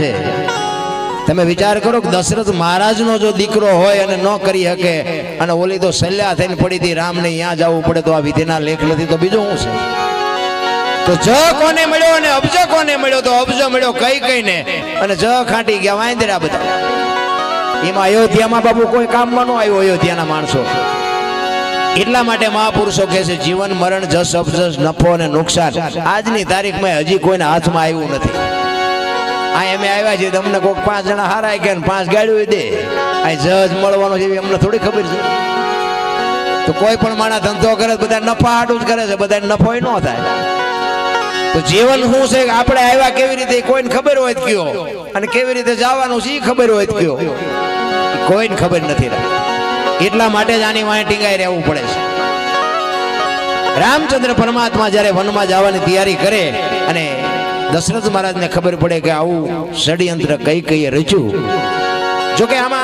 છે। તમે વિચાર કરો કે દશરથ મહારાજનો જો દીકરો હોય અને ન કરી શકે અને ઓલી તો સલ્યા થઈને પડી હતી રામને અહીંયા જવું પડે તો આ વિધિના લેખ નથી તો બીજું શું છે? તો જ કોને મળ્યો અને અબજ કોને મળ્યો? તો અબજ મળ્યો કઈ કઈને અને જ ખાટી ગયા વાંદરા બધા। એમાં અયોધ્યામાં બાબુ કોઈ કામમાં ન આવ્યો અયોધ્યાના માણસો। એટલા માટે મહાપુરુષો કહે છે જીવન મરણ જસ અપજસ નફો અને નુકસાન આજની તારીખમાં હજી કોઈના હાથમાં આવ્યું નથી। આ એમ આવ્યા છે તમને કોઈક 5 જણા હારાય કે 5 ગાડીઓ દે આ જજ મળવાનો છે અમને થોડી ખબર છે। તો કોઈ પણ માણસ ધંધો કરે બધા નફા હાટું જ કરે છે, બધા નફો ન થાય। તો જીવન શું છે આપણે આવ્યા કેવી રીતે કોઈને ખબર હોય કયો અને કેવી રીતે જવાનું છે એ ખબર હોય કયો કોઈને ખબર નથી રહી। એટલા માટે જ આની વાંહે ટીંગાઈ રહેવું પડે છે। રામચંદ્ર પરમાત્મા જ્યારે વનમાં જવાની તૈયારી કરે અને દશરથ મહારાજને ખબર પડે કે આવું ષડયંત્ર કઈ કઈએ રચ્યું, જોકે આમાં